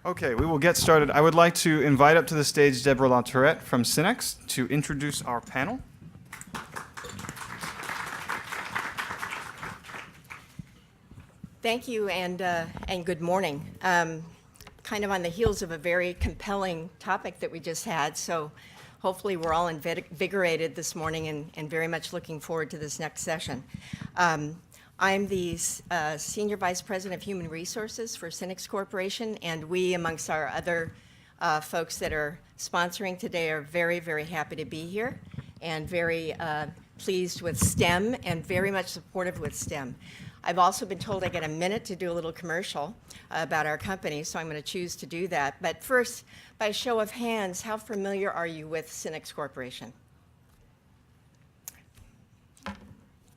Okay, we will get started. I would like to invite up to the stage Deborah LaTourette from SYNNEX to introduce our panel. Thank you, and good morning. Kind of on the heels of a very compelling topic that we just had, so hopefully we're all invigorated this morning and very much looking forward to this next session. I'm the Senior Vice President of Human Resources for SYNNEX Corporation, and we, amongst our other folks that are sponsoring today, are very, very happy to be here and very pleased with STEM and very much supportive with STEM. I've also been told I get a minute to do a little commercial about our company, so I'm going to choose to do that. But first, by a show of hands, how familiar are you with SYNNEX Corporation?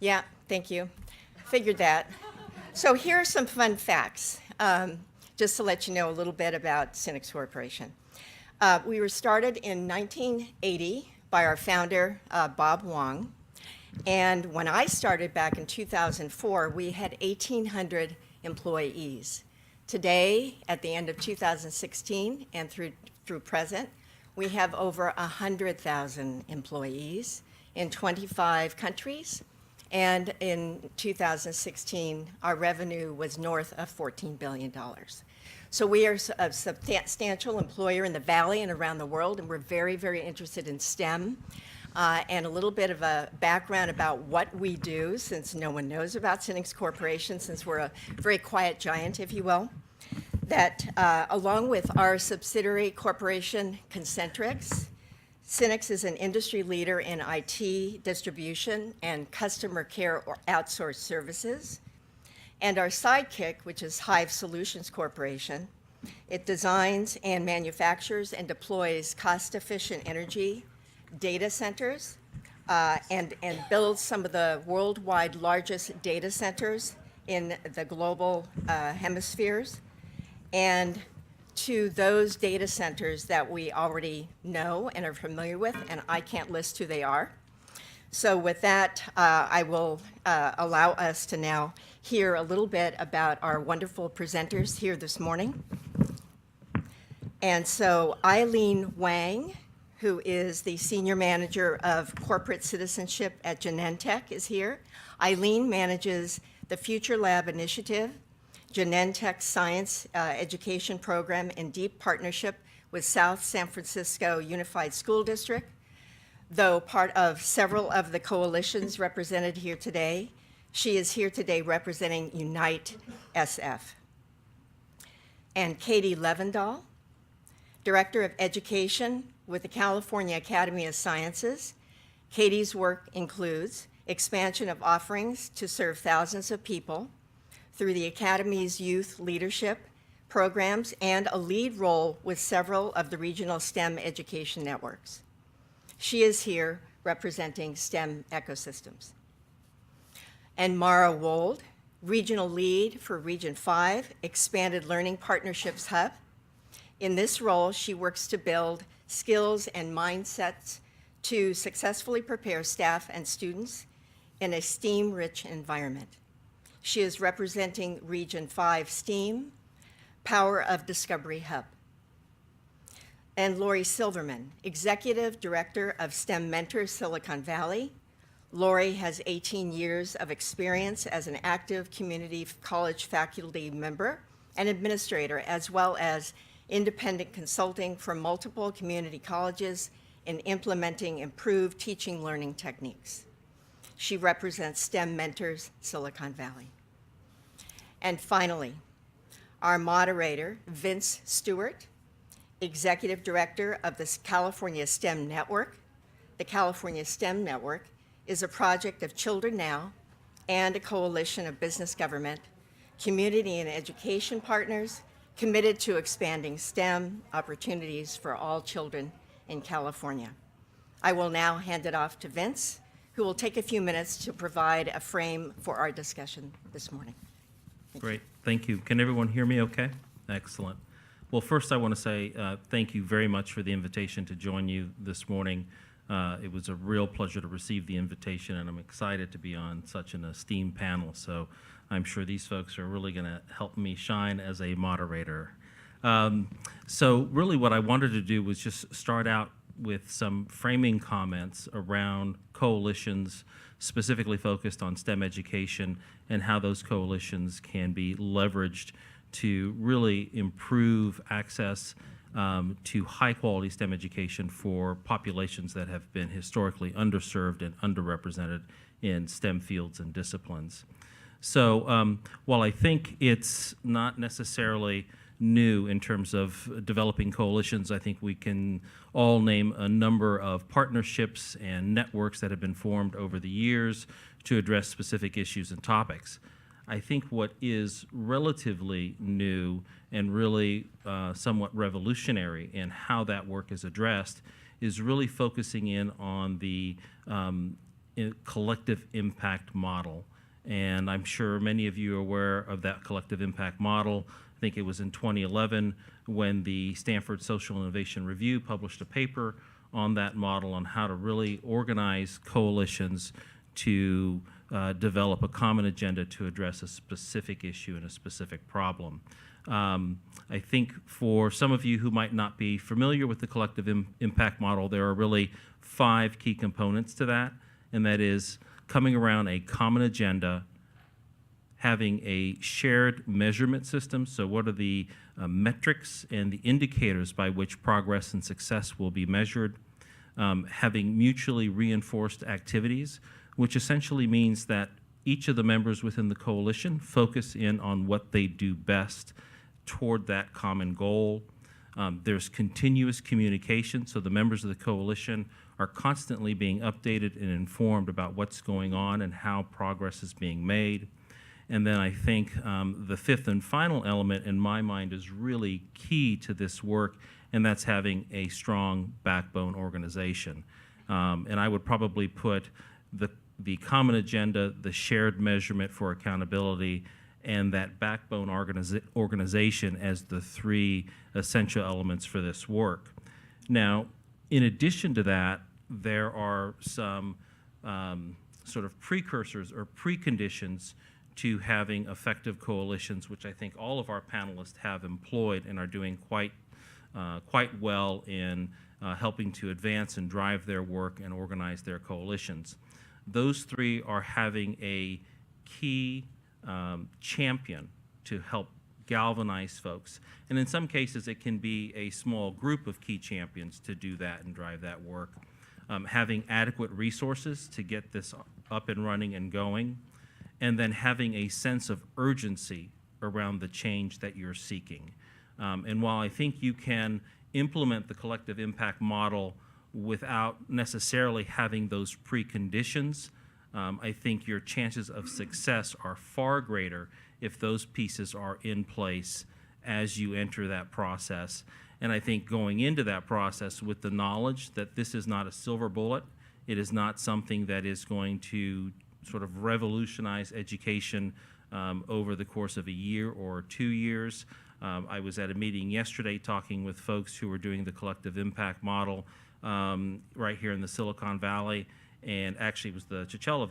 Yeah, thank you. Figured that. So here are some fun facts, just to let you know a little bit about SYNNEX Corporation. We were started in 1980 by our founder, Bob Wong. And when I started back in 2004, we had 1,800 employees. Today, at the end of 2016 and through present, we have over 100,000 employees in 25 countries. And in 2016, our revenue was north of $14 billion. So we are a substantial employer in the Valley and around the world, and we're very, very interested in STEM. And a little bit of a background about what we do, since no one knows about SYNNEX Corporation, since we're a very quiet giant, if you will, that along with our subsidiary corporation, Concentrix, SYNNEX is an industry leader in IT distribution and customer care or outsourced services. And our sidekick, which is Hive Solutions Corporation, it designs and manufactures and deploys cost-efficient energy data centers and builds some of the worldwide largest data centers in the global hemispheres. And to those data centers that we already know and are familiar with, and I can't list who they are. So with that, I will allow us to now hear a little bit about our wonderful presenters here this morning. And so Eileen Wang, who is the Senior Manager of Corporate Citizenship at Genentech, is here. Eileen manages the Future Lab Initiative, Genentech's science education program in deep partnership with South San Francisco Unified School District. Though part of several of the coalitions represented here today, she is here today representing Unite SF. And Katie Levendahl, Director of Education with the California Academy of Sciences. Katie's work includes expansion of offerings to serve thousands of people through the Academy's youth leadership programs and a lead role with several of the regional STEM education networks. She is here representing STEM ecosystems. And Mara Wold, Regional Lead for Region 5, Expanded Learning Partnerships Hub. In this role, she works to build skills and mindsets to successfully prepare staff and students in a STEAM-rich environment. She is representing Region 5 STEAM, Power of Discovery Hub. And Lori Silverman, Executive Director of STEM Mentors Silicon Valley. Lori has 18 years of experience as an active community college faculty member and administrator, as well as independent consulting for multiple community colleges in implementing improved teaching learning techniques. She represents STEM Mentors Silicon Valley. And finally, our moderator, Vince Stewart, Executive Director of the California STEM Network. The California STEM Network is a project of Children Now and a coalition of business, government, community, and education partners committed to expanding STEM opportunities for all children in California. I will now hand it off to Vince, who will take a few minutes to provide a frame for our discussion this morning. Great, thank you. Can everyone hear me okay? Excellent. Well, first I want to say thank you very much for the invitation to join you this morning. It was a real pleasure to receive the invitation, and I'm excited to be on such an esteemed panel. So I'm sure these folks are really going to help me shine as a moderator. So really what I wanted to do was just start out with some framing comments around coalitions specifically focused on STEM education and how those coalitions can be leveraged to really improve access to high-quality STEM education for populations that have been historically underserved and underrepresented in STEM fields and disciplines. So while I think it's not necessarily new in terms of developing coalitions, I think we can all name a number of partnerships and networks that have been formed over the years to address specific issues and topics. I think what is relatively new and really somewhat revolutionary in how that work is addressed is really focusing in on the collective impact model. And I'm sure many of you are aware of that collective impact model. I think it was in 2011 when the Stanford Social Innovation Review published a paper on that model on how to really organize coalitions to develop a common agenda to address a specific issue and a specific problem. I think for some of you who might not be familiar with the collective impact model, there are really 5 key components to that, and that is coming around a common agenda, having a shared measurement system, so what are the metrics and the indicators by which progress and success will be measured, having mutually reinforced activities, which essentially means that each of the members within the coalition focus in on what they do best toward that common goal. There's continuous communication, so the members of the coalition are constantly being updated and informed about what's going on and how progress is being made. And then I think the 5th and final element in my mind is really key to this work, and that's having a strong backbone organization. And I would probably put the common agenda, the shared measurement for accountability, and that backbone organization as the 3 essential elements for this work. Now, in addition to that, there are some sort of precursors or preconditions to having effective coalitions, which I think all of our panelists have employed and are doing quite well in helping to advance and drive their work and organize their coalitions. Those 3 are having a key champion to help galvanize folks. And in some cases, it can be a small group of key champions to do that and drive that work. Having adequate resources to get this up and running and going, and then having a sense of urgency around the change that you're seeking. And while I think you can implement the collective impact model without necessarily having those preconditions, I think your chances of success are far greater if those pieces are in place as you enter that process. And I think going into that process with the knowledge that this is not a silver bullet, it is not something that is going to sort of revolutionize education over the course of a year or 2 years. I was at a meeting yesterday talking with folks who were doing the collective impact model right here in the Silicon Valley, and actually it was the Coachella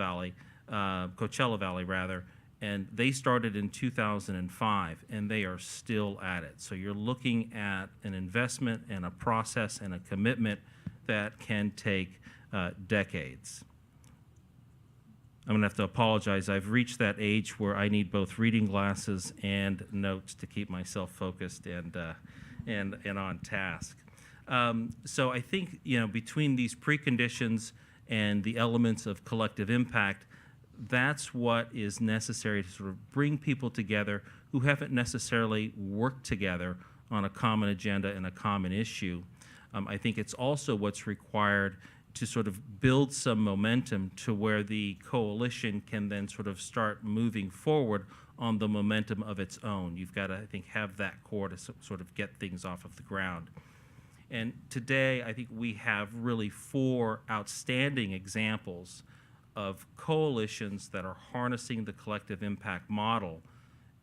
Valley rather, and they started in 2005, and they are still at it. So you're looking at an investment and a process and a commitment that can take decades. I'm gonna have to apologize. I've reached that age where I need both reading glasses and notes to keep myself focused and on task. So I think, between these preconditions and the elements of collective impact, that's what is necessary to sort of bring people together who haven't necessarily worked together on a common agenda and a common issue. I think it's also what's required to sort of build some momentum to where the coalition can then sort of start moving forward on the momentum of its own. You've got to, I think, have that core to sort of get things off of the ground. And today, I think we have really 4 outstanding examples of coalitions that are harnessing the collective impact model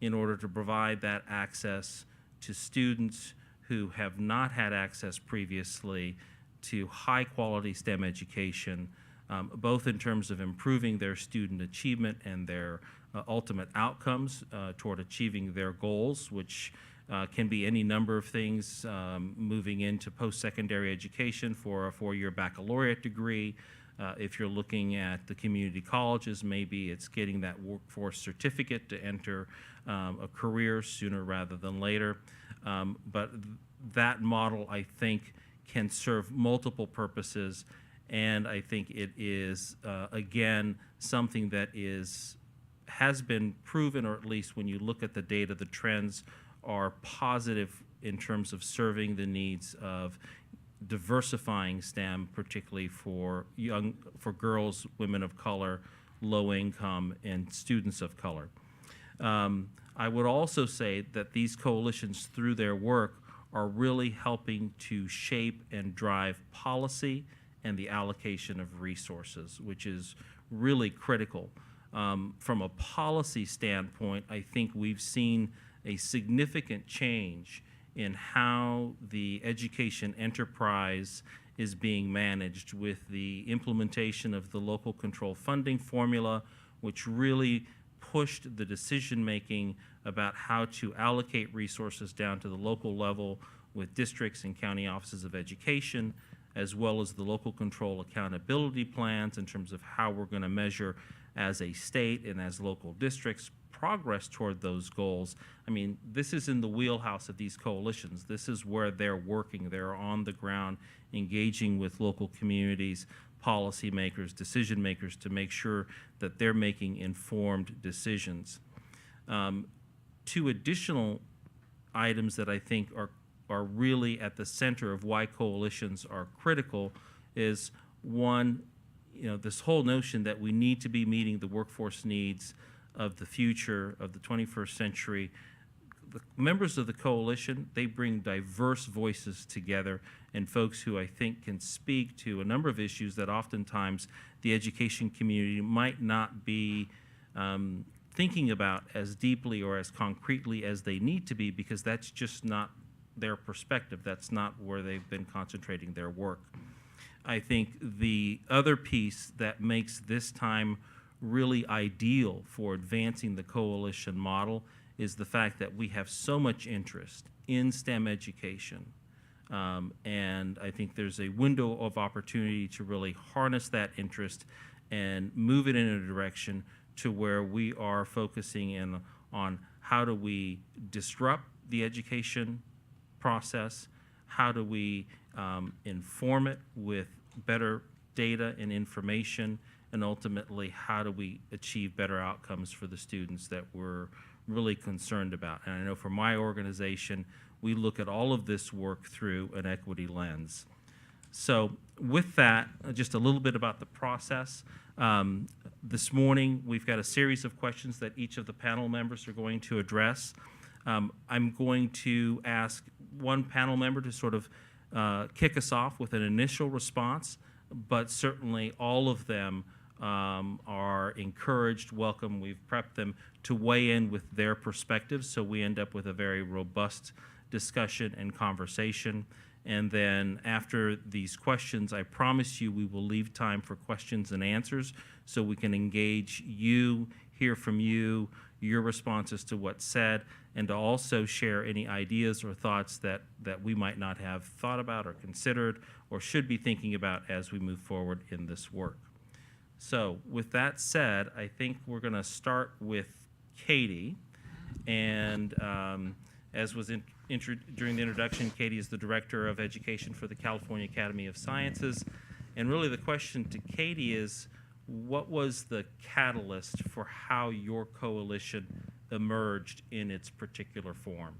in order to provide that access to students who have not had access previously to high-quality STEM education, both in terms of improving their student achievement and their ultimate outcomes toward achieving their goals, which can be any number of things, moving into post-secondary education for a 4-year baccalaureate degree. If you're looking at the community colleges, maybe it's getting that workforce certificate to enter a career sooner rather than later. But that model, I think, can serve multiple purposes, and I think it is, again, something that has been proven, or at least when you look at the data, the trends are positive in terms of serving the needs of diversifying STEM, particularly for girls, women of color, low income, and students of color. I would also say that these coalitions, through their work, are really helping to shape and drive policy and the allocation of resources, which is really critical. From a policy standpoint, I think we've seen a significant change in how the education enterprise is being managed with the implementation of the local control funding formula, which really pushed the decision-making about how to allocate resources down to the local level with districts and county offices of education, as well as the local control accountability plans in terms of how we're going to measure as a state and as local districts progress toward those goals. I mean, this is in the wheelhouse of these coalitions. This is where they're working. They're on the ground engaging with local communities, policymakers, decision makers to make sure that they're making informed decisions. Two additional items that I think are really at the center of why coalitions are critical is, one, this whole notion that we need to be meeting the workforce needs of the future of the 21st century. The members of the coalition, they bring diverse voices together and folks who I think can speak to a number of issues that oftentimes the education community might not be thinking about as deeply or as concretely as they need to be, because that's just not their perspective. That's not where they've been concentrating their work. I think the other piece that makes this time really ideal for advancing the coalition model is the fact that we have so much interest in STEM education. And I think there's a window of opportunity to really harness that interest and move it in a direction to where we are focusing in on how do we disrupt the education process, how do we inform it with better data and information, and ultimately, how do we achieve better outcomes for the students that we're really concerned about. And I know for my organization, we look at all of this work through an equity lens. So with that, just a little bit about the process. This morning, we've got a series of questions that each of the panel members are going to address. I'm going to ask one panel member to sort of kick us off with an initial response, but certainly all of them are encouraged, welcome. We've prepped them to weigh in with their perspectives, so we end up with a very robust discussion and conversation. And then after these questions, I promise you we will leave time for questions and answers so we can engage you, hear from you, your responses to what's said, and to also share any ideas or thoughts that we might not have thought about or considered or should be thinking about as we move forward in this work. So with that said, I think we're going to start with Katie. And as was during the introduction, Katie is the Director of Education for the California Academy of Sciences. And really the question to Katie is, what was the catalyst for how your coalition emerged in its particular form?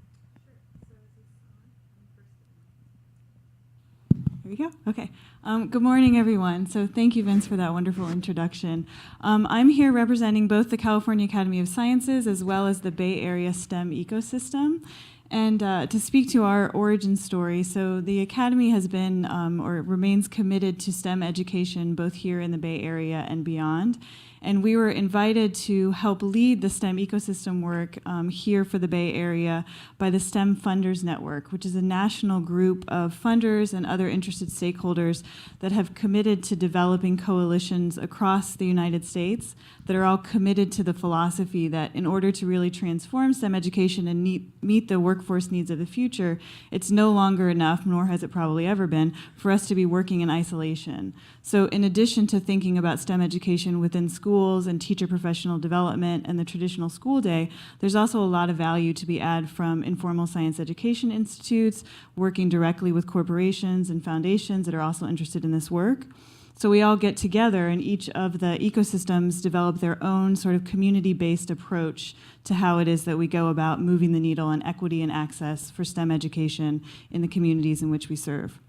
Here we go. Okay. Good morning, everyone. So thank you, Vince, for that wonderful introduction. I'm here representing both the California Academy of Sciences as well as the Bay Area STEM ecosystem. And to speak to our origin story, so the Academy has been or remains committed to STEM education both here in the Bay Area and beyond. And we were invited to help lead the STEM ecosystem work here for the Bay Area by the STEM Funders Network, which is a national group of funders and other interested stakeholders that have committed to developing coalitions across the United States that are all committed to the philosophy that in order to really transform STEM education and meet the workforce workforce needs of the future, it's no longer enough, nor has it probably ever been, for us to be working in isolation. So in addition to thinking about STEM education within schools and teacher professional development and the traditional school day, there's also a lot of value to be had from informal science education institutes, working directly with corporations and foundations that are also interested in this work. So we all get together, and each of the ecosystems develop their own sort of community-based approach to how it is that we go about moving the needle on equity and access for STEM education in the communities in which we serve.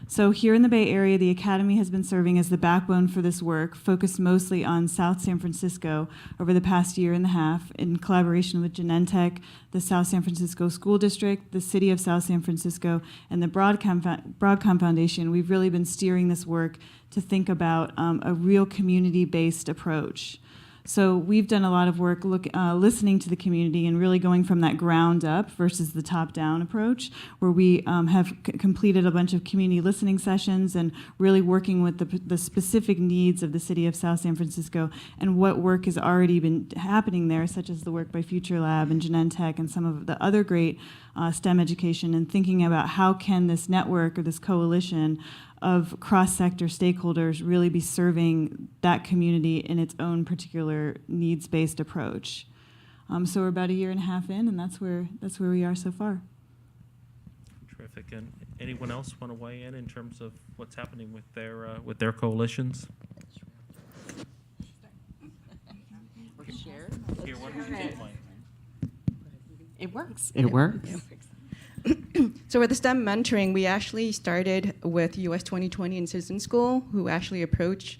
So here in the Bay Area, the Academy has been serving as the backbone for this work, focused mostly on South San Francisco over the past year and a half in collaboration with Genentech, the South San Francisco School District, the City of South San Francisco, and the Broadcom Foundation. We've really been steering this work to think about a real community-based approach. So we've done a lot of work listening to the community and really going from that ground up versus the top-down approach, where we have completed a bunch of community listening sessions and really working with the specific needs of the city of South San Francisco and what work has already been happening there, such as the work by Future Lab and Genentech and some of the other great STEM education, and thinking about how can this network or this coalition of cross-sector stakeholders really be serving that community in its own particular needs-based approach. So we're about a year and a half in, and that's where we are so far. Terrific. And anyone else want to weigh in terms of what's happening with their coalitions? Share. Here, why don't you take mine? It works. It works. So with the STEM mentoring, we actually started with US 2020 and Citizen School, who actually approached,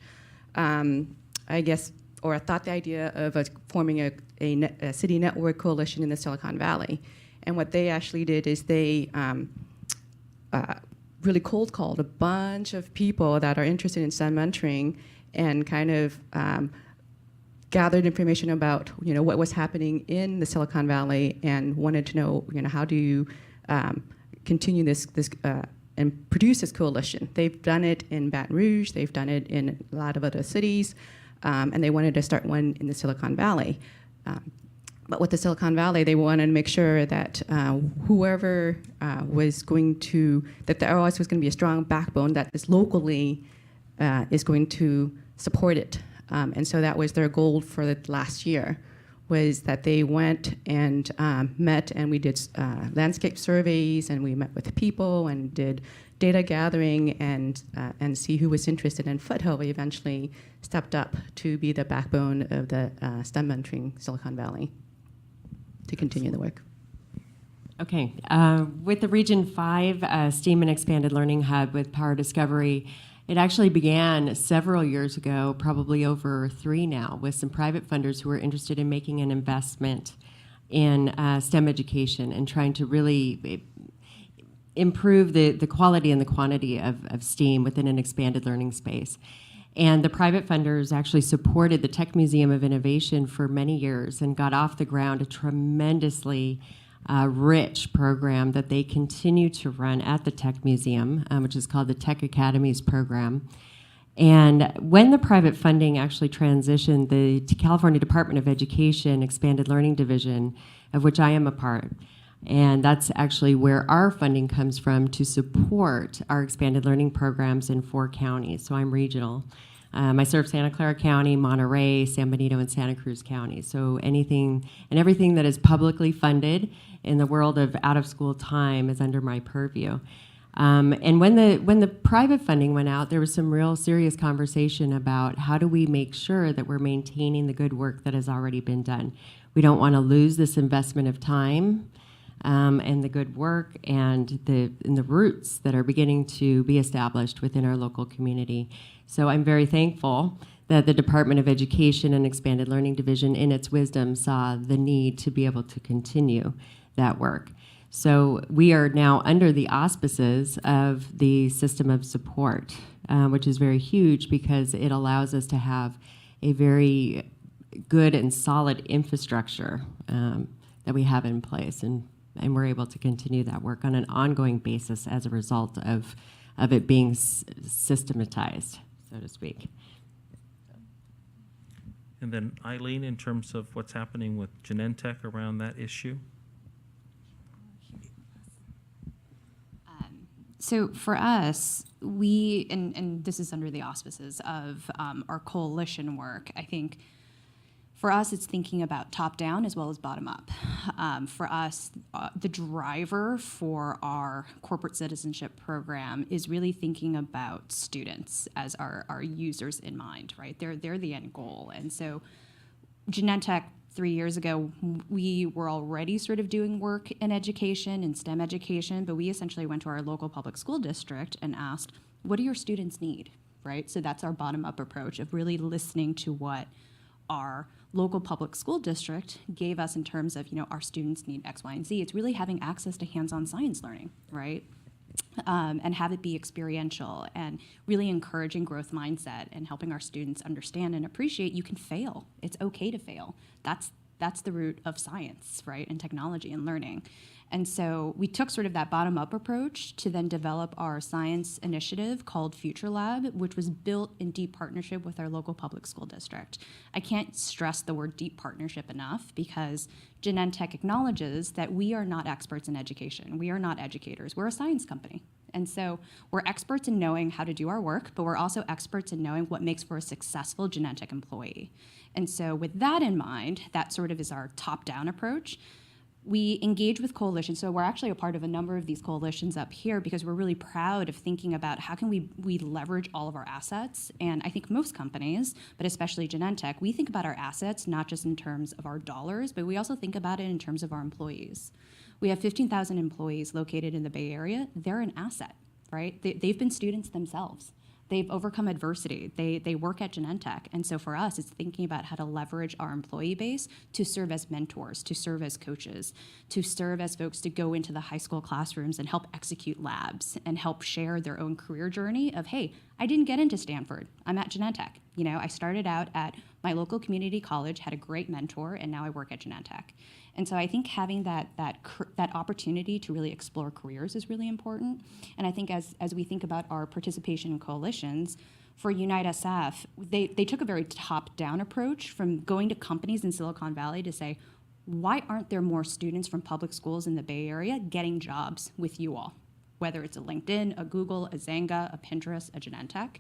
I guess, or thought the idea of forming a city network coalition in the Silicon Valley. And what they actually did is they really cold called a bunch of people that are interested in STEM mentoring and kind of gathered information about what was happening in the Silicon Valley and wanted to know how do you continue this and produce this coalition. They've done it in Baton Rouge, they've done it in a lot of other cities, and they wanted to start one in the Silicon Valley. But with the Silicon Valley, they wanted to make sure that whoever was going to, that there always was going to be a strong backbone that is locally is going to support it. And so that was their goal for the last year, was that they went and met, and we did landscape surveys, and we met with people and did data gathering and see who was interested. And Foothill eventually stepped up to be the backbone of the STEM mentoring Silicon Valley to continue the work. Okay. With the Region 5 STEAM and Expanded Learning Hub with Power Discovery, it actually began several years ago, probably over 3 now, with some private funders who were interested in making an investment in STEM education and trying to really improve the quality and the quantity of STEAM within an expanded learning space. And the private funders actually supported the Tech Museum of Innovation for many years and got off the ground a tremendously rich program that they continue to run at the Tech Museum, which is called the Tech Academies program. And when the private funding actually transitioned, the California Department of Education Expanded Learning Division, of which I am a part, and that's actually where our funding comes from to support our expanded learning programs in 4 counties. So I'm regional. I serve Santa Clara County, Monterey, San Benito, and Santa Cruz County. So anything and everything that is publicly funded in the world of out-of-school time is under my purview. And when the private funding went out, there was some real serious conversation about how do we make sure that we're maintaining the good work that has already been done. We don't want to lose this investment of time and the good work and the roots that are beginning to be established within our local community. So I'm very thankful that the Department of Education and Expanded Learning Division, in its wisdom, saw the need to be able to continue that work. So we are now under the auspices of the system of support, which is very huge because it allows us to have a very good and solid infrastructure that we have in place, and we're able to continue that work on an ongoing basis as a result of it being systematized, so to speak. And then Eileen, in terms of what's happening with Genentech around that issue? So for us, and this is under the auspices of our coalition work, I think for us, it's thinking about top down as well as bottom up. For us, the driver for our corporate citizenship program is really thinking about students as our users in mind, right? They're the end goal. And so Genentech, 3 years ago, we were already sort of doing work in education, in STEM education, but we essentially went to our local public school district and asked, what do your students need, right? So that's our bottom-up approach of really listening to what our local public school district gave us in terms of, our students need X, Y, and Z. It's really having access to hands-on science learning, right? And have it be experiential and really encouraging growth mindset and helping our students understand and appreciate you can fail. It's okay to fail. That's the root of science, right, and technology and learning. And so we took sort of that bottom-up approach to then develop our science initiative called Future Lab, which was built in deep partnership with our local public school district. I can't stress the word deep partnership enough because Genentech acknowledges that we are not experts in education. We are not educators. We're a science company. And so we're experts in knowing how to do our work, but we're also experts in knowing what makes for a successful Genentech employee. And so with that in mind, that sort of is our top-down approach. We engage with coalitions, so we're actually a part of a number of these coalitions up here because we're really proud of thinking about how can we leverage all of our assets. And I think most companies, but especially Genentech, we think about our assets not just in terms of our dollars, but we also think about it in terms of our employees. We have 15,000 employees located in the Bay Area. They're an asset, right? They've been students themselves. They've overcome adversity. They work at Genentech. And so for us, it's thinking about how to leverage our employee base to serve as mentors, to serve as coaches, to serve as folks to go into the high school classrooms and help execute labs and help share their own career journey of, hey, I didn't get into Stanford. I'm at Genentech. I started out at my local community college, had a great mentor, and now I work at Genentech. And so I think having that opportunity to really explore careers is really important. And I think as we think about our participation in coalitions, for Unite SF, they took a very top-down approach from going to companies in Silicon Valley to say, why aren't there more students from public schools in the Bay Area getting jobs with you all? Whether it's a LinkedIn, a Google, a Zynga, a Pinterest, a Genentech.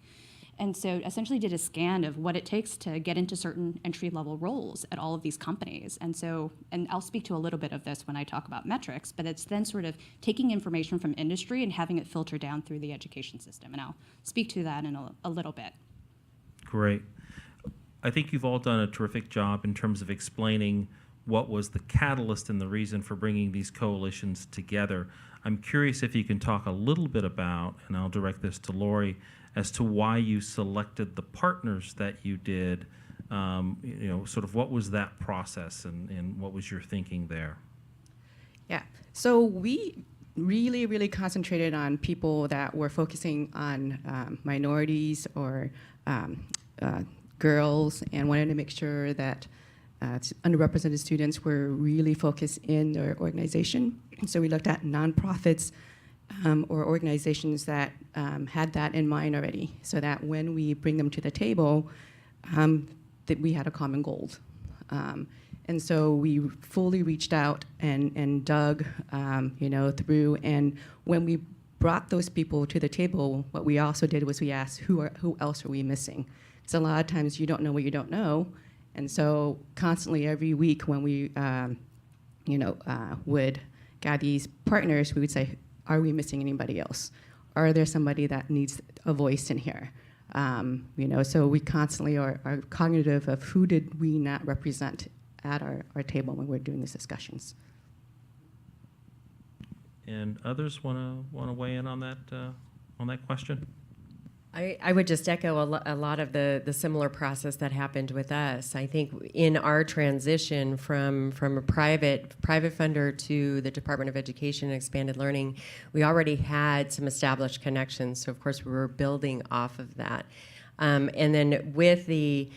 And so essentially did a scan of what it takes to get into certain entry-level roles at all of these companies. And I'll speak to a little bit of this when I talk about metrics, but it's then sort of taking information from industry and having it filter down through the education system. And I'll speak to that in a little bit. Great. I think you've all done a terrific job in terms of explaining what was the catalyst and the reason for bringing these coalitions together. I'm curious if you can talk a little bit about, and I'll direct this to Lori, as to why you selected the partners that you did, sort of what was that process and what was your thinking there? Yeah, so we really, really concentrated on people that were focusing on minorities or girls and wanted to make sure that underrepresented students were really focused in their organization. So we looked at nonprofits or organizations that had that in mind already, so that when we bring them to the table, that we had a common goal. And so we fully reached out and dug, through. And when we brought those people to the table, what we also did was we asked, who else are we missing? Because a lot of times you don't know what you don't know. And so constantly every week when we, would gather these partners, we would say, are we missing anybody else? Are there somebody that needs a voice in here? So we constantly are cognitive of who did we not represent at our table when we're doing these discussions. And others want to weigh in on that question? I would just echo a lot of the similar process that happened with us. I think in our transition from a private funder to the Department of Education and Expanded Learning, we already had some established connections. So of course we were building off of that. And then with the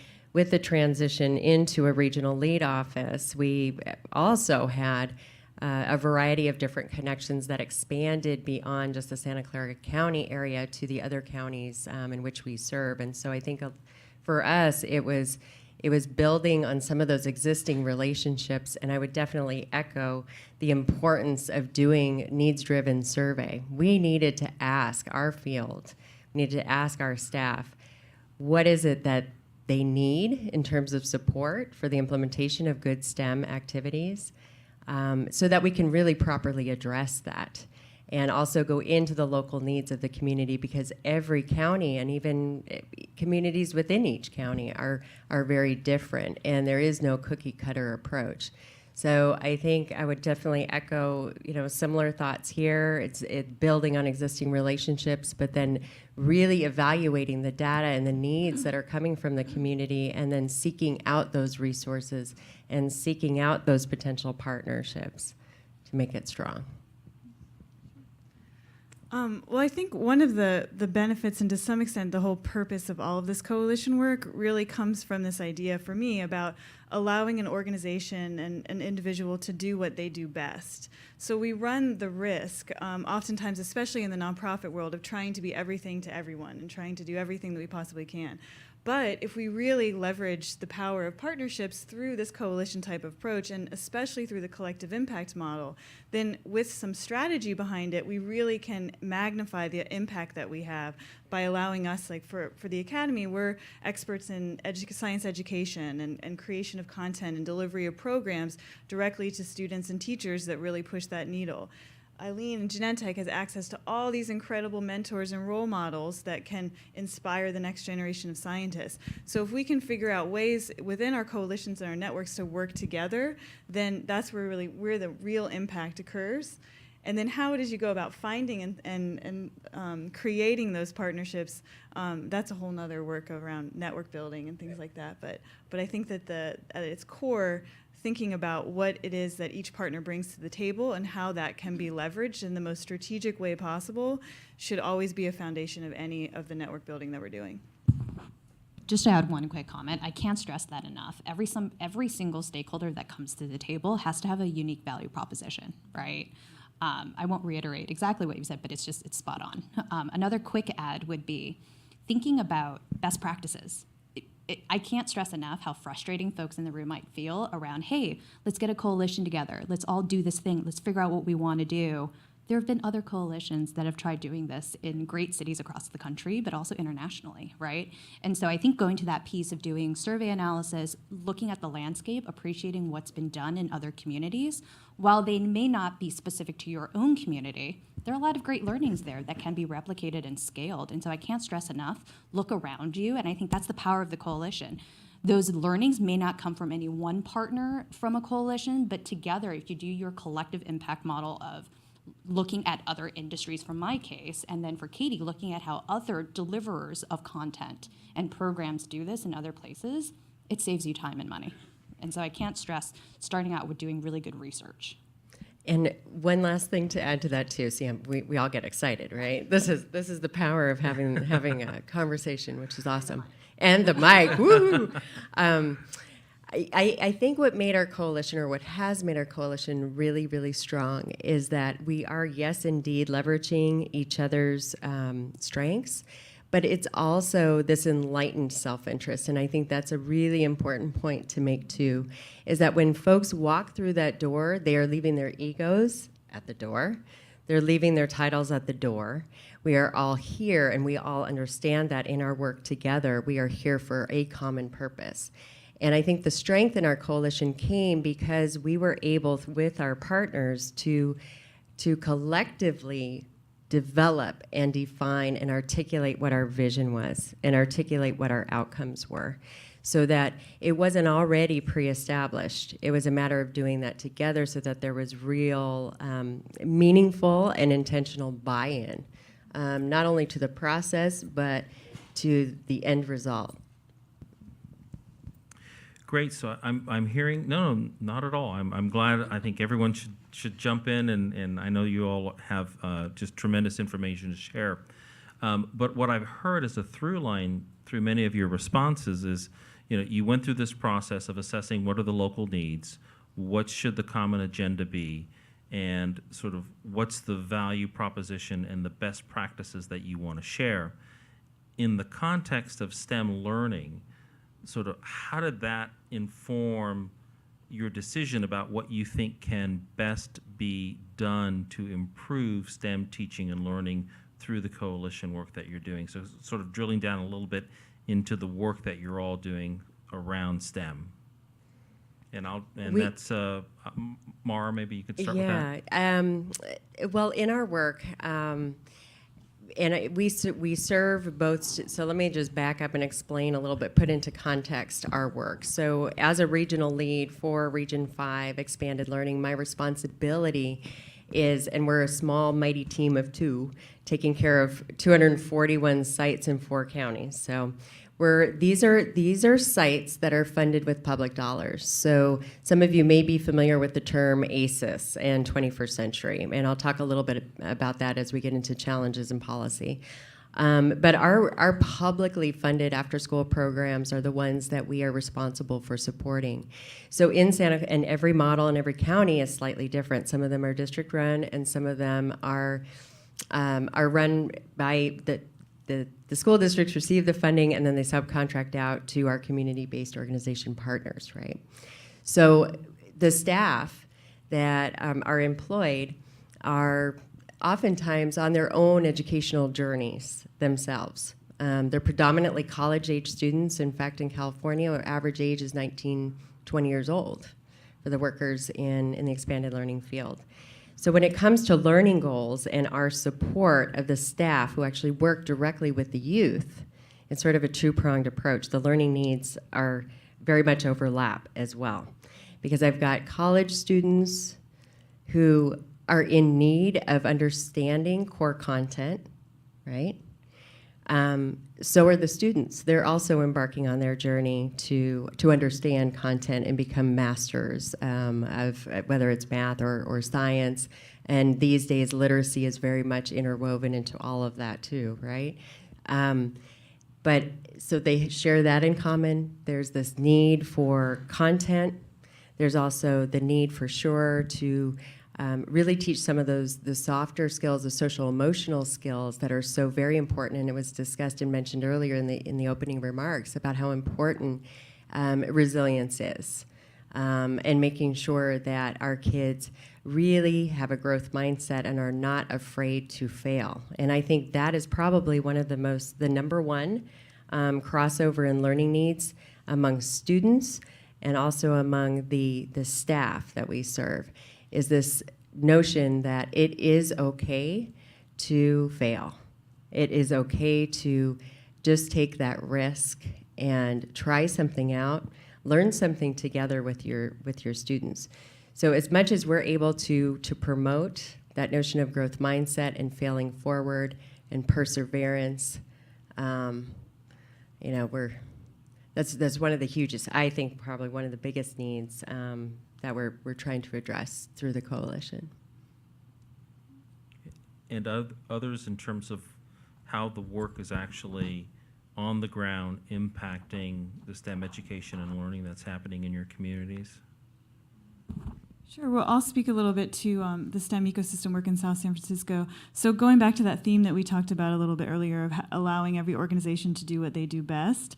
transition into a regional lead office, we also had a variety of different connections that expanded beyond just the Santa Clara County area to the other counties in which we serve. And so I think for us, it was It was building on some of those existing relationships, and I would definitely echo the importance of doing needs-driven survey. We needed to ask our field, we needed to ask our staff, what is it that they need in terms of support for the implementation of good STEM activities, so that we can really properly address that. And also go into the local needs of the community, because every county and even communities within each county are very different, and there is no cookie cutter approach. So I think I would definitely echo, similar thoughts here. It's building on existing relationships, but then really evaluating the data and the needs that are coming from the community, and then seeking out those resources and seeking out those potential partnerships to make it strong. Well, I think one of the benefits, and to some extent the whole purpose of all of this coalition work, really comes from this idea for me about allowing an organization and an individual to do what they do best. So we run the risk, oftentimes, especially in the nonprofit world, of trying to be everything to everyone and trying to do everything that we possibly can. But if we really leverage the power of partnerships through this coalition type of approach, and especially through the collective impact model, then with some strategy behind it, we really can magnify the impact that we have by allowing us, like for the Academy, we're experts in science education and creation of content and delivery of programs directly to students and teachers that really push that needle. Eileen in Genentech has access to all these incredible mentors and role models that can inspire the next generation of scientists. So if we can figure out ways within our coalitions and our networks to work together, then that's where the real impact occurs. And then how it is you go about finding and creating those partnerships, that's a whole nother work around network building and things like that. But I think that at its core, thinking about what it is that each partner brings to the table and how that can be leveraged in the most strategic way possible should always be a foundation of any of the network building that we're doing. Just to add one quick comment, I can't stress that enough. Every single stakeholder that comes to the table has to have a unique value proposition, right? I won't reiterate exactly what you said, but it's spot on. Another quick add would be thinking about best practices. I can't stress enough how frustrating folks in the room might feel around, hey, let's get a coalition together. Let's all do this thing. Let's figure out what we want to do. There have been other coalitions that have tried doing this in great cities across the country, but also internationally, right? And so I think going to that piece of doing survey analysis, looking at the landscape, appreciating what's been done in other communities, while they may not be specific to your own community, there are a lot of great learnings there that can be replicated and scaled. And so I can't stress enough, look around you, and I think that's the power of the coalition. Those learnings may not come from any one partner from a coalition, but together, if you do your collective impact model of looking at other industries for my case, and then for Katie, looking at how other deliverers of content and programs do this in other places, it saves you time and money. And so I can't stress starting out with doing really good research. And one last thing to add to that too. See, we all get excited, right? This is the power of having a conversation, which is awesome. And the mic, woo! I think what made our coalition, or what has made our coalition really, really strong, is that we are, yes, indeed, leveraging each other's strengths, but it's also this enlightened self-interest. And I think that's a really important point to make too, is that when folks walk through that door, they are leaving their egos at the door. They're leaving their titles at the door. We are all here, and we all understand that in our work together, we are here for a common purpose. And I think the strength in our coalition came because we were able, with our partners, to collectively develop and define and articulate what our vision was and articulate what our outcomes were, so that it wasn't already pre-established. It was a matter of doing that together so that there was real meaningful and intentional buy-in, not only to the process, but to the end result. Great. So I'm hearing no, not at all. I'm glad. I think everyone should jump in, and I know you all have just tremendous information to share. But what I've heard as a through line through many of your responses is, you went through this process of assessing what are the local needs, what should the common agenda be, and sort of what's the value proposition and the best practices that you want to share. In the context of STEM learning, sort of how did that inform your decision about what you think can best be done to improve STEM teaching and learning through the coalition work that you're doing? So sort of drilling down a little bit into the work that you're all doing around STEM. And that's Mara, maybe you could start with that. Well, in our work, we serve both. So let me just back up and explain a little bit, put into context our work. So as a regional lead for Region 5 Expanded Learning, my responsibility is, and we're a small, mighty team of 2, taking care of 241 sites in 4 counties. So these are sites that are funded with public dollars. So some of you may be familiar with the term ACES and 21st Century, and I'll talk a little bit about that as we get into challenges and policy. But our publicly funded after-school programs are the ones that we are responsible for supporting. So in and every model in every county is slightly different. Some of them are district-run, and some of them are run by the school districts receive the funding, and then they subcontract out to our community-based organization partners, right? So the staff that are employed are oftentimes on their own educational journeys themselves. They're predominantly college-age students. In fact, in California, our average age is 19, 20 years old for the workers in the expanded learning field. So when it comes to learning goals and our support of the staff who actually work directly with the youth, it's sort of a two-pronged approach. The learning needs are very much overlap as well, because I've got college students who are in need of understanding core content, right? So are the students. They're also embarking on their journey to understand content and become masters of whether it's math or science. And these days, literacy is very much interwoven into all of that too, right? But so they share that in common. There's this need for content. There's also the need for sure to really teach some of the softer skills, the social emotional skills that are so very important. And it was discussed and mentioned earlier in the opening remarks about how important resilience is, and making sure that our kids really have a growth mindset and are not afraid to fail. And I think that is probably one of the number one crossover in learning needs among students and also among the staff that we serve, is this notion that it is okay to fail. It is okay to just take that risk and try something out, learn something together with your students. So as much as we're able to promote that notion of growth mindset and failing forward and perseverance, that's one of the hugest, I think probably one of the biggest needs that we're trying to address through the coalition. And others in terms of how the work is actually on the ground impacting the STEM education and learning that's happening in your communities? Sure. Well, I'll speak a little bit to the STEM ecosystem work in South San Francisco. So going back to that theme that we talked about a little bit earlier of allowing every organization to do what they do best,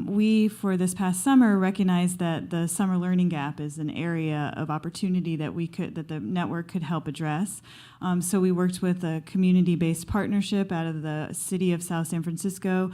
we, for this past summer, recognized that the summer learning gap is an area of opportunity that the network could help address. So we worked with a community-based partnership out of the city of South San Francisco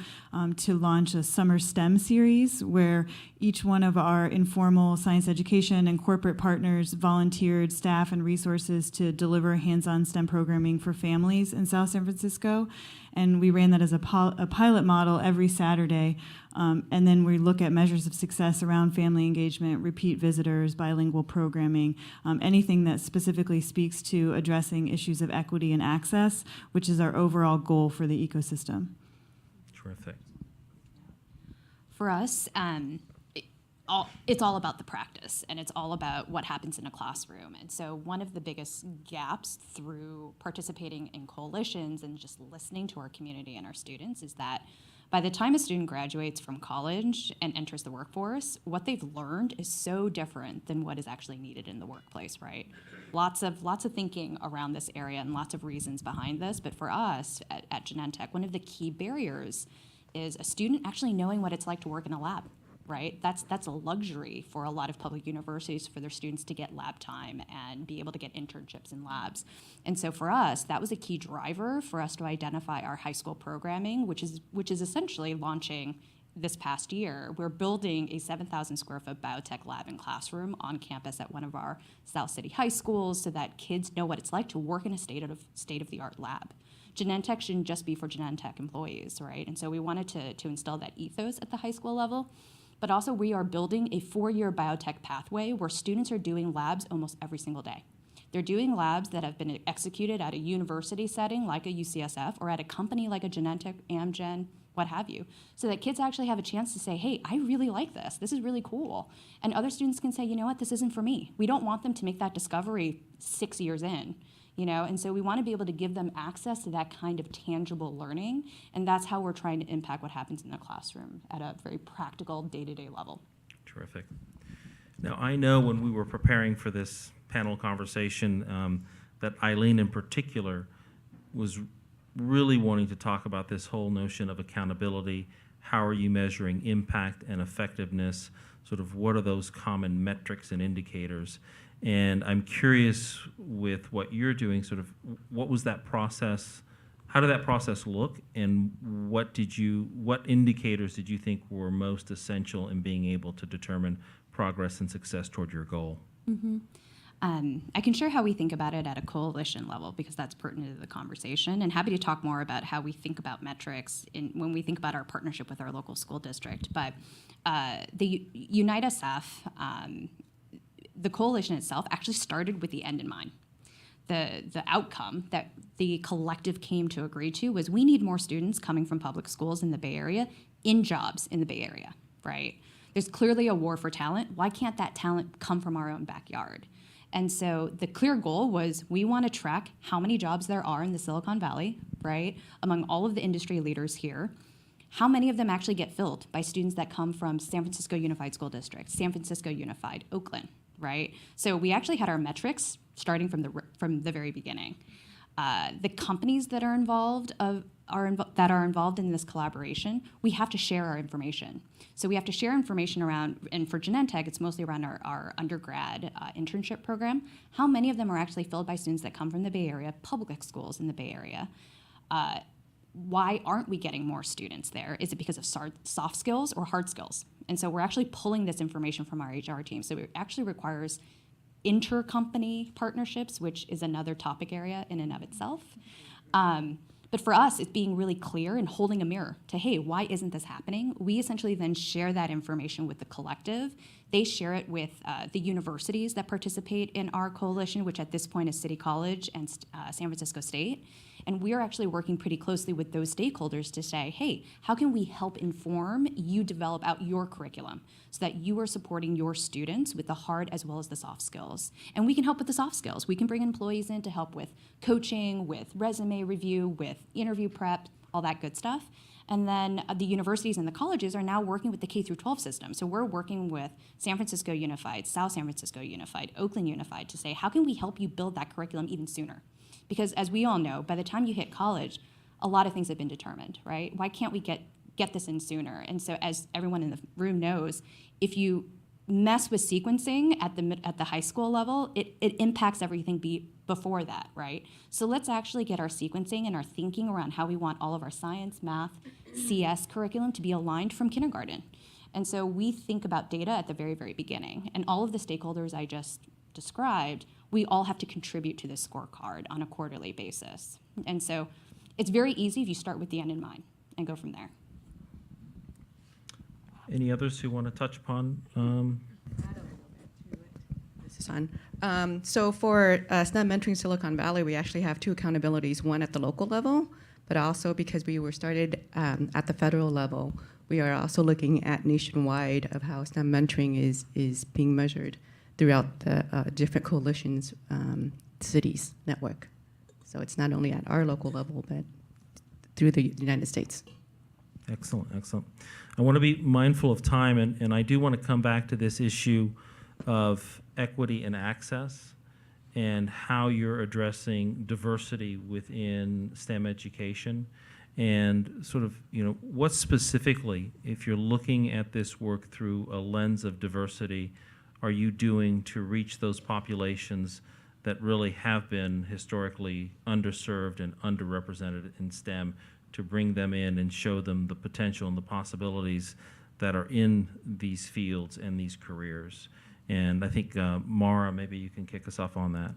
to launch a summer STEM series where each one of our informal science education and corporate partners volunteered staff and resources to deliver hands-on STEM programming for families in South San Francisco. And we ran that as a pilot model every Saturday. And then we look at measures of success around family engagement, repeat visitors, bilingual programming, anything that specifically speaks to addressing issues of equity and access, which is our overall goal for the ecosystem. Terrific. For us, it's all about the practice, and it's all about what happens in a classroom. And so one of the biggest gaps through participating in coalitions and just listening to our community and our students is that by the time a student graduates from college and enters the workforce, what they've learned is so different than what is actually needed in the workplace, right? Lots of thinking around this area and lots of reasons behind this. But for us at Genentech, one of the key barriers is a student actually knowing what it's like to work in a lab, right? That's a luxury for a lot of public universities for their students to get lab time and be able to get internships in labs. And so for us, that was a key driver for us to identify our high school programming, which is essentially launching this past year. We're building a 7,000 square foot biotech lab and classroom on campus at one of our South City high schools so that kids know what it's like to work in a state-of-the-art lab. Genentech shouldn't just be for Genentech employees, right? And so we wanted to instill that ethos at the high school level. But also we are building a 4-year biotech pathway where students are doing labs almost every single day. They're doing labs that have been executed at a university setting like a UCSF or at a company like a Genentech, Amgen, what have you, so that kids actually have a chance to say, hey, I really like this. This is really cool. And other students can say, you know what, this isn't for me. We don't want them to make that discovery 6 years in, you know, and so we want to be able to give them access to that kind of tangible learning, and that's how we're trying to impact what happens in the classroom at a very practical day-to-day level. Terrific. Now, I know when we were preparing for this panel conversation that Eileen in particular was really wanting to talk about this whole notion of accountability. How are you measuring impact and effectiveness? Sort of what are those common metrics and indicators? And I'm curious with what you're doing, sort of what was that process? How did that process look? And what indicators did you think were most essential in being able to determine progress and success toward your goal? Mm-hmm. I can share how we think about it at a coalition level because that's pertinent to the conversation, and happy to talk more about how we think about metrics when we think about our partnership with our local school district. But the Unite SF, the coalition itself actually started with the end in mind. The outcome that the collective came to agree to was we need more students coming from public schools in the Bay Area in jobs in the Bay Area, right? There's clearly a war for talent. Why can't that talent come from our own backyard? And so the clear goal was we want to track how many jobs there are in the Silicon Valley, right, among all of the industry leaders here. How many of them actually get filled by students that come from San Francisco Unified School District, San Francisco Unified, Oakland, right? So we actually had our metrics starting from the very beginning. The companies that are involved in this collaboration, we have to share our information. So we have to share information around, and for Genentech, it's mostly around our undergrad internship program. How many of them are actually filled by students that come from the Bay Area, public schools in the Bay Area? Why aren't we getting more students there? Is it because of soft skills or hard skills? And so we're actually pulling this information from our HR team. So it actually requires intercompany partnerships, which is another topic area in and of itself. But for us, it's being really clear and holding a mirror to, hey, why isn't this happening? We essentially then share that information with the collective. They share it with the universities that participate in our coalition, which at this point is City College and San Francisco State. And we're actually working pretty closely with those stakeholders to say, hey, how can we help inform you develop out your curriculum so that you are supporting your students with the hard as well as the soft skills? And we can help with the soft skills. We can bring employees in to help with coaching, with resume review, with interview prep, all that good stuff. And then the universities and the colleges are now working with the K-12 system. So we're working with San Francisco Unified, South San Francisco Unified, Oakland Unified to say, how can we help you build that curriculum even sooner? Because as we all know, by the time you hit college, a lot of things have been determined, right? Why can't we get this in sooner? And so as everyone in the room knows, if you mess with sequencing at the high school level, it impacts everything before that, right? So let's actually get our sequencing and our thinking around how we want all of our science, math, CS curriculum to be aligned from kindergarten. And so we think about data at the very, very beginning. And all of the stakeholders I just described, we all have to contribute to this scorecard on a quarterly basis. And so it's very easy if you start with the end in mind and go from there. Any others who want to touch upon? This is on. So for STEM Mentoring Silicon Valley, we actually have two accountabilities, one at the local level, but also because we were started at the federal level, we are also looking at nationwide of how STEM mentoring is being measured throughout the different coalitions, cities network. So it's not only at our local level, but through the United States. Excellent, excellent. I want to be mindful of time, and I do want to come back to this issue of equity and access and how you're addressing diversity within STEM education. And sort of, what specifically, if you're looking at this work through a lens of diversity, are you doing to reach those populations that really have been historically underserved and underrepresented in STEM, to bring them in and show them the potential and the possibilities that are in these fields and these careers? And I think, Mara, maybe you can kick us off on that.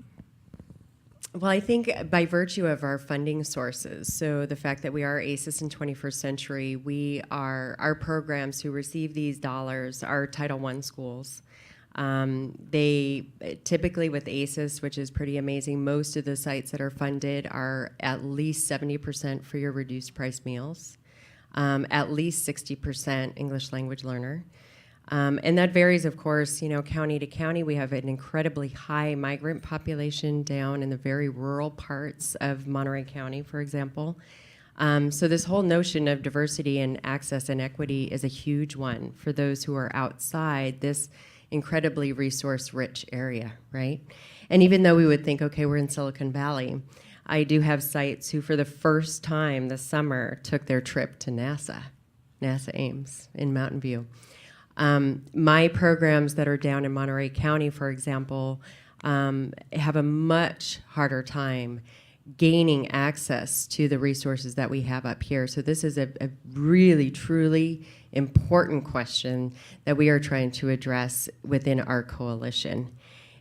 Well, I think by virtue of our funding sources, so the fact that we are ACES in 21st Century, our programs who receive these dollars are Title I schools. They typically, with ACES, which is pretty amazing, most of the sites that are funded are at least 70% free or reduced price meals, at least 60% English language learner. And that varies, of course, county to county. We have an incredibly high migrant population down in the very rural parts of Monterey County, for example. So this whole notion of diversity and access and equity is a huge one for those who are outside this incredibly resource-rich area, right? And even though we would think, okay, we're in Silicon Valley, I do have sites who, for the first time this summer, took their trip to NASA Ames in Mountain View. My programs that are down in Monterey County, for example, have a much harder time gaining access to the resources that we have up here. So this is a really, truly important question that we are trying to address within our coalition.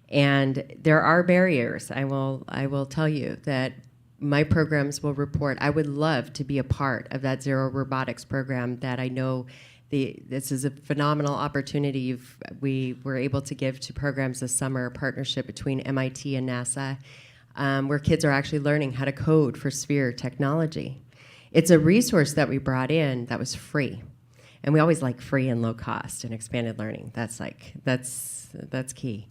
And there are barriers. I will tell you that my programs will report. I would love to be a part of that Zero Robotics program that I know this is a phenomenal opportunity we were able to give to programs this summer, a partnership between MIT and NASA, where kids are actually learning how to code for Sphere technology. It's a resource that we brought in that was free. And we always like free and low cost and expanded learning. That's key.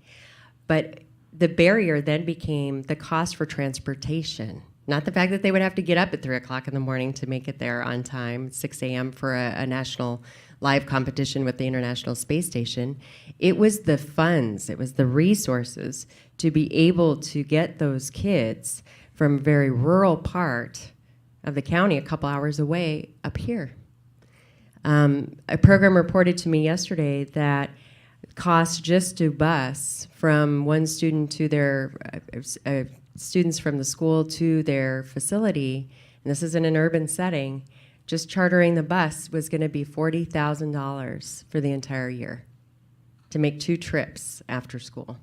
But the barrier then became the cost for transportation. Not the fact that they would have to get up at 3 o'clock in the morning to make it there on time, 6 a.m. for a national live competition with the International Space Station. It was the funds, it was the resources to be able to get those kids from a very rural part of the county, a couple hours away, up here. A program reported to me yesterday that costs just to bus from one student to their students from the school to their facility, and this is in an urban setting, just chartering the bus was going to be $40,000 for the entire year to make 2 trips after school.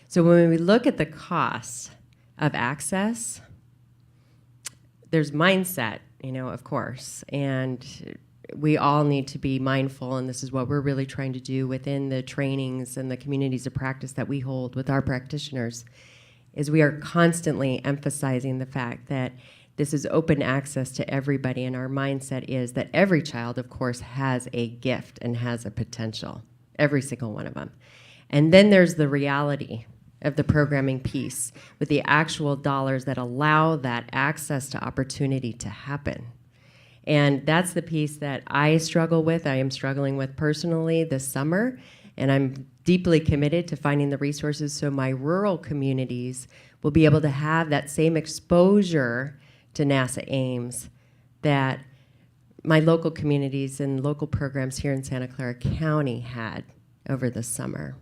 So when we look at the cost of access, there's mindset, of course, and we all need to be mindful, and this is what we're really trying to do within the trainings and the communities of practice that we hold with our practitioners, is we are constantly emphasizing the fact that this is open access to everybody, and our mindset is that every child, of course, has a gift and has a potential, every single one of them. And then there's the reality of the programming piece with the actual dollars that allow that access to opportunity to happen. And that's the piece that I struggle with, I am struggling with personally this summer, and I'm deeply committed to finding the resources so my rural communities will be able to have that same exposure to NASA Ames that my local communities and local programs here in Santa Clara County had over the summer.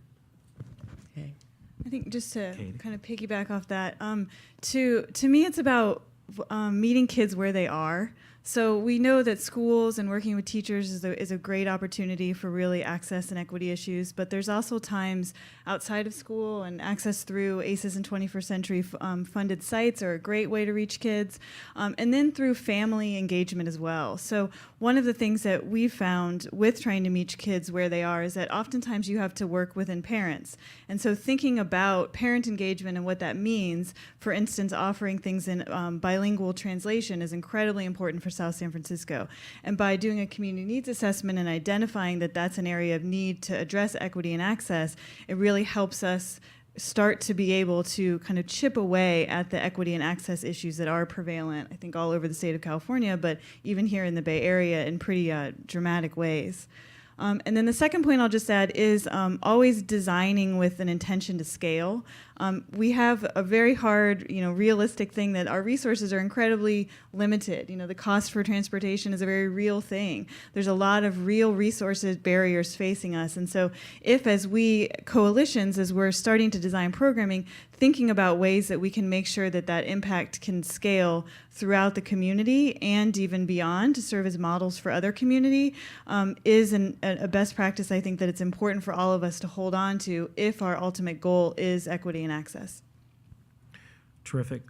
Okay. I think just to Katie. kind of piggyback off that, to me it's about meeting kids where they are. So we know that schools and working with teachers is a great opportunity for really access and equity issues, but there's also times outside of school, and access through ACES and 21st Century funded sites are a great way to reach kids, and then through family engagement as well. So one of the things that we've found with trying to meet kids where they are is that oftentimes you have to work within parents. And so thinking about parent engagement and what that means, for instance, offering things in bilingual translation is incredibly important for South San Francisco. And by doing a community needs assessment and identifying that that's an area of need to address equity and access, it really helps us start to be able to kind of chip away at the equity and access issues that are prevalent, I think, all over the state of California, but even here in the Bay Area in pretty dramatic ways. And then the second point I'll just add is always designing with an intention to scale. we have a very hard, realistic thing that our resources are incredibly limited. The cost for transportation is a very real thing. There's a lot of real resources barriers facing us. And so if, as we coalitions, as we're starting to design programming, thinking about ways that we can make sure that that impact can scale throughout the community and even beyond to serve as models for other community is a best practice I think that it's important for all of us to hold on to if our ultimate goal is equity and access. Terrific.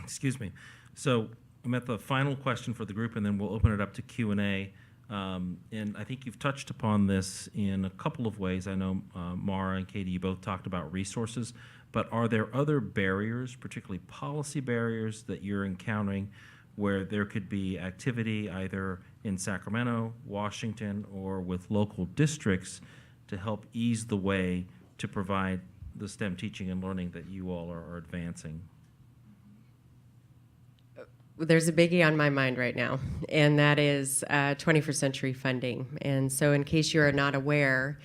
Excuse me. So I'm at the final question for the group, and then we'll open it up to Q&A. And I think you've touched upon this in a couple of ways. I know Mara and Katie, you both talked about resources, but are there other barriers, particularly policy barriers, that you're encountering where there could be activity either in Sacramento, Washington, or with local districts to help ease the way to provide the STEM teaching and learning that you all are advancing? There's a biggie on my mind right now, and that is 21st century funding. And so in case you are not aware,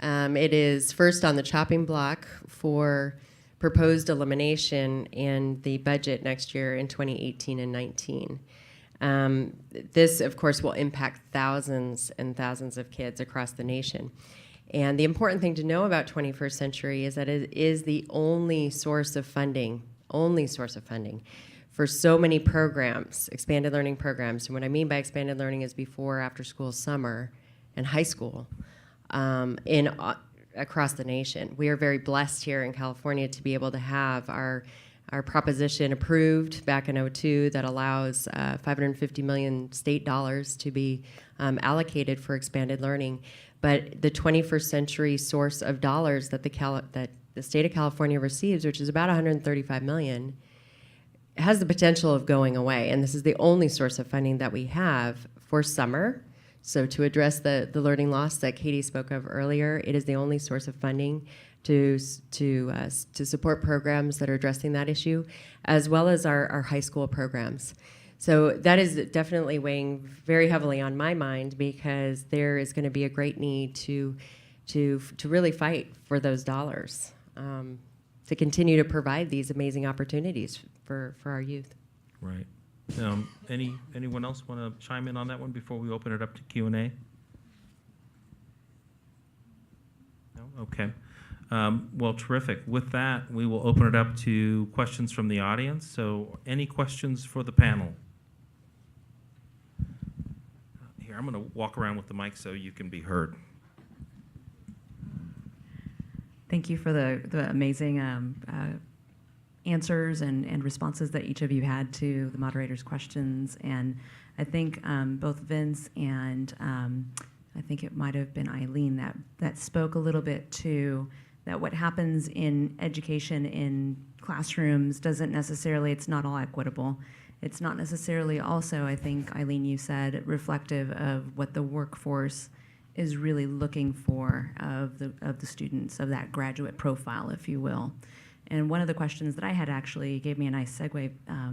it is first on the chopping block for proposed elimination in the budget next year in 2018 and 19. This, of course, will impact thousands and thousands of kids across the nation. And the important thing to know about 21st century is that it is the only source of funding for so many programs, expanded learning programs. And what I mean by expanded learning is before, after school, summer, and high school across the nation. We are very blessed here in California to be able to have our proposition approved back in 2002 that allows $550 million state dollars to be allocated for expanded learning. But the 21st century source of dollars that the state of California receives, which is about $135 million, has the potential of going away. And this is the only source of funding that we have for summer. So to address the learning loss that Katie spoke of earlier, it is the only source of funding to support programs that are addressing that issue, as well as our high school programs. So that is definitely weighing very heavily on my mind because there is going to be a great need to really fight for those dollars to continue to provide these amazing opportunities for our youth. Right. Anyone else want to chime in on that one before we open it up to Q&A? No? Okay. Well, terrific. With that, we will open it up to questions from the audience. So any questions for the panel? Here, I'm going to walk around with the mic so you can be heard. Thank you for the amazing answers and responses that each of you had to the moderator's questions. And I think both Vince and I think it might have been Eileen that spoke a little bit to that what happens in education in classrooms doesn't necessarily, it's not all equitable. It's not necessarily also, I think, Eileen, you said, reflective of what the workforce is really looking for of the students, of that graduate profile, if you will. And one of the questions that I had actually gave me a nice segue,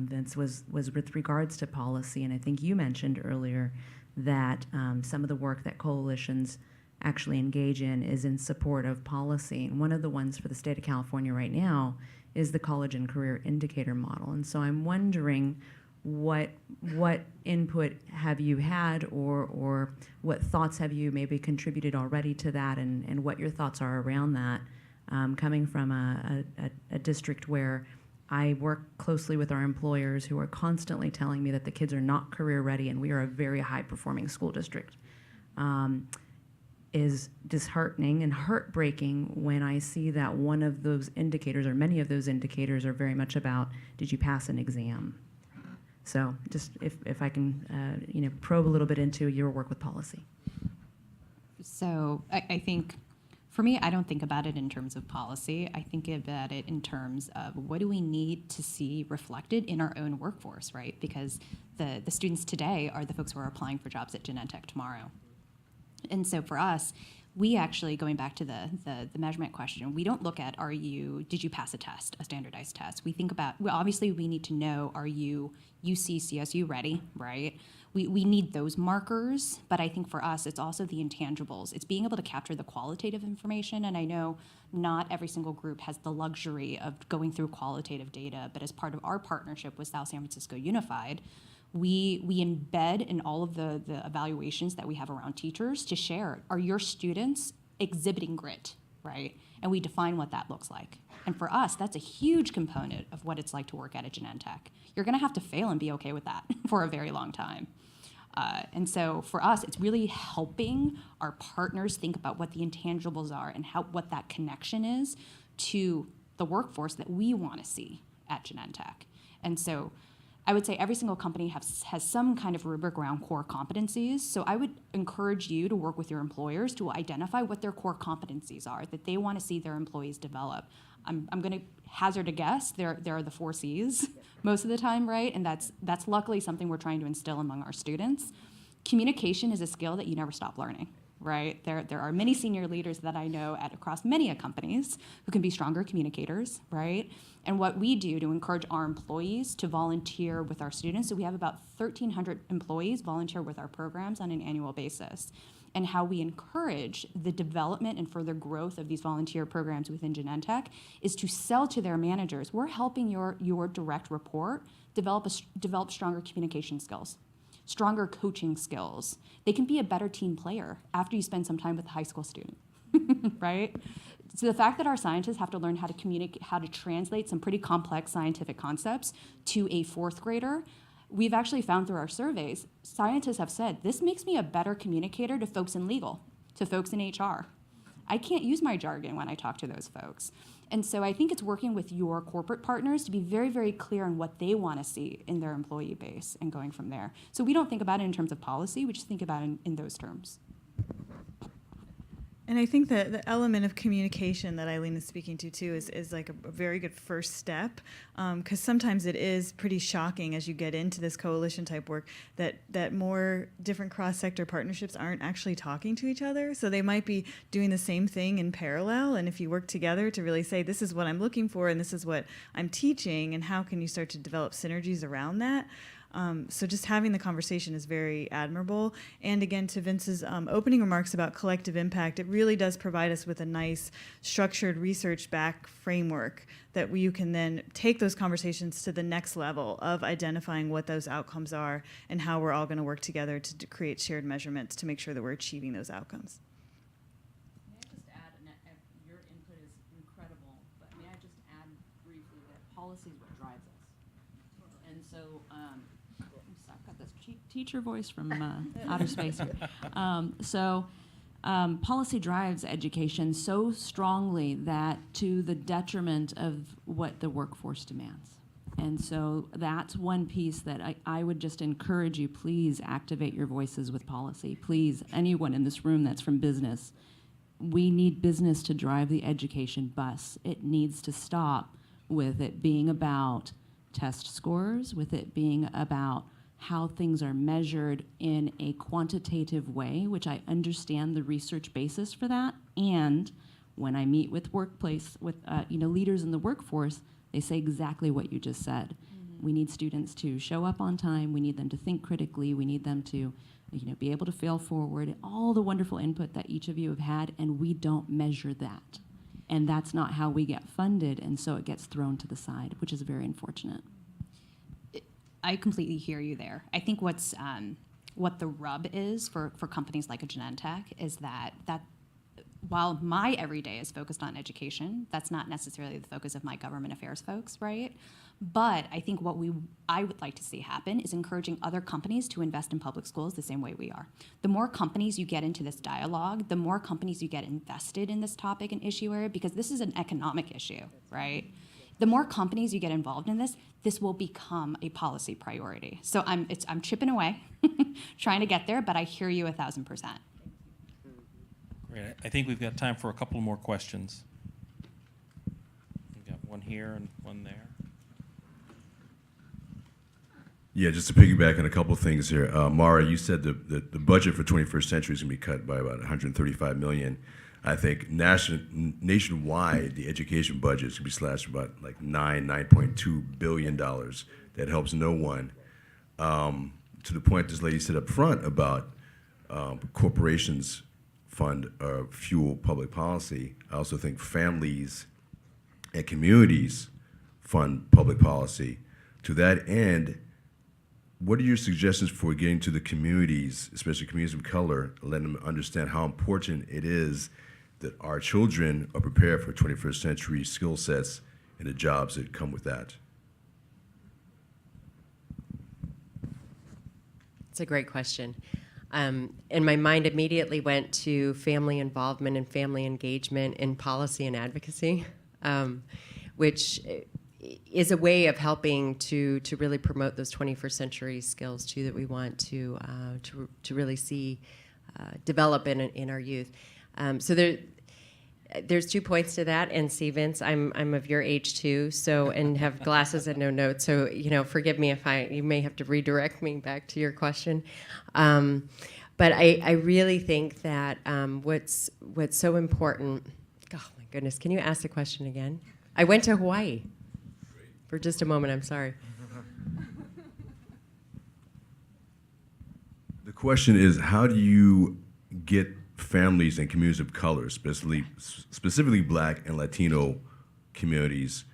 Vince, was with regards to policy. And I think you mentioned earlier that some of the work that coalitions actually engage in is in support of policy. And one of the ones for the state of California right now is the College and Career Indicator Model. And so I'm wondering what input have you had or what thoughts have you maybe contributed already to that and what your thoughts are around that, coming from a district where I work closely with our employers who are constantly telling me that the kids are not career ready and we are a very high performing school district. Is disheartening and heartbreaking when I see that one of those indicators or many of those indicators are very much about, did you pass an exam? So just if I can probe a little bit into your work with policy. So I think, for me, I don't think about it in terms of policy. I think about it in terms of what do we need to see reflected in our own workforce, right? Because the students today are the folks who are applying for jobs at Genentech tomorrow. And so for us, we actually, going back to the measurement question, we don't look at did you pass a test, a standardized test? We think about, well, obviously we need to know, are you UC CSU ready, right? We need those markers, but I think for us, it's also the intangibles. It's being able to capture the qualitative information, and I know not every single group has the luxury of going through qualitative data, but as part of our partnership with South San Francisco Unified, we embed in all of the evaluations that we have around teachers to share, are your students exhibiting grit, right? And we define what that looks like. And for us, that's a huge component of what it's like to work at a Genentech. You're gonna have to fail and be okay with that for a very long time. And so for us, it's really helping our partners think about what the intangibles are and what that connection is to the workforce that we want to see at Genentech. And so I would say every single company has some kind of rubric around core competencies. So I would encourage you to work with your employers to identify what their core competencies are that they want to see their employees develop. I'm going to hazard a guess. There are the 4 C's most of the time, right? And that's luckily something we're trying to instill among our students. Communication is a skill that you never stop learning, right? There are many senior leaders that I know across many companies who can be stronger communicators, right? And what we do to encourage our employees to volunteer with our students, so we have about 1,300 employees volunteer with our programs on an annual basis. And how we encourage the development and further growth of these volunteer programs within Genentech is to sell to their managers. We're helping your direct report develop stronger communication skills, stronger coaching skills. They can be a better team player after you spend some time with a high school student, right? So the fact that our scientists have to learn how to communicate, how to translate some pretty complex scientific concepts to a 4th grader, we've actually found through our surveys, scientists have said, this makes me a better communicator to folks in legal, to folks in HR. I can't use my jargon when I talk to those folks. And so I think it's working with your corporate partners to be very, very clear on what they want to see in their employee base and going from there. So we don't think about it in terms of policy, we just think about it in those terms. And I think that the element of communication that Eileen is speaking to too is like a very good first step, because sometimes it is pretty shocking as you get into this coalition type work that more different cross-sector partnerships aren't actually talking to each other. So they might be doing the same thing in parallel, and if you work together to really say, this is what I'm looking for and this is what I'm teaching, and how can you start to develop synergies around that? So just having the conversation is very admirable. And again, to Vince's opening remarks about collective impact, it really does provide us with a nice structured research-backed framework that you can then take those conversations to the next level of identifying what those outcomes are and how we're all going to work together to create shared measurements to make sure that we're achieving those outcomes. May I just add, and your input is incredible, but may I just add briefly that policy is what drives us. And so, I've got this teacher voice from outer space here. Policy drives education so strongly that to the detriment of what the workforce demands. And so that's one piece that I would just encourage you, please activate your voices with policy. Please, anyone in this room that's from business, we need business to drive the education bus. It needs to stop with it being about test scores, with it being about how things are measured in a quantitative way, which I understand the research basis for that. And when I meet with leaders in the workforce, they say exactly what you just said. Mm-hmm. We need students to show up on time. We need them to think critically. We need them to, be able to fail forward. All the wonderful input that each of you have had, and we don't measure that. And that's not how we get funded, and so it gets thrown to the side, which is very unfortunate. I completely hear you there. I think what the rub is for companies like a Genentech is that while my everyday is focused on education, that's not necessarily the focus of my government affairs folks, right? But I think what I would like to see happen is encouraging other companies to invest in public schools the same way we are. The more companies you get into this dialogue, the more companies you get invested in this topic and issue area, because this is an economic issue, right? The more companies you get involved in this will become a policy priority. So I'm chipping away, trying to get there, but I hear you 1,000%. Great. I think we've got time for a couple more questions. We've got one here and one there. Yeah, just to piggyback on a couple things here. Mara, you said the budget for 21st Century is going to be cut by about $135 million. I think nationwide, the education budget is going to be slashed about like $9.2 billion. That helps no one. To the point this lady said up front about corporations fund fuel public policy, I also think families and communities fund public policy. To that end, what are your suggestions for getting to the communities, especially communities of color, letting them understand how important it is that our children are prepared for 21st century skill sets and the jobs that come with that? It's a great question. And my mind immediately went to family involvement and family engagement in policy and advocacy, which is a way of helping to really promote those 21st century skills too that we want to really see develop in our youth. So there's 2 points to that. And see, Vince, I'm of your age too, so and have glasses and no notes. So forgive me if you may have to redirect me back to your question. But I really think that what's so important. Oh my goodness, can you ask the question again? I went to Hawaii for just a moment. I'm sorry. The question is, how do you get families and communities of color, specifically Black and Latino communities,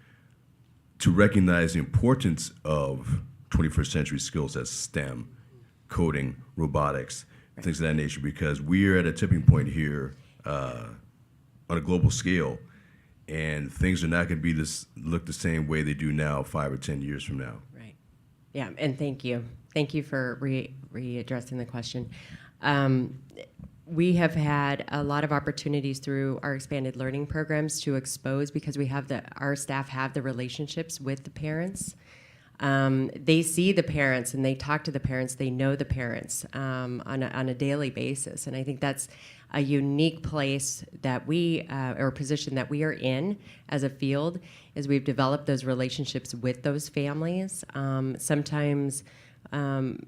to recognize the importance of 21st century skills as STEM, coding, robotics, things of that nature? Because we're at a tipping point here on a global scale, and things are not going to look the same way they do now 5 or 10 years from now. Right. Yeah, and thank you. Thank you for readdressing the question. We have had a lot of opportunities through our expanded learning programs to expose, because our staff have the relationships with the parents. They see the parents and they talk to the parents. They know the parents on a daily basis, and I think that's a unique place that or position that we are in as a field, is we've developed those relationships with those families. Sometimes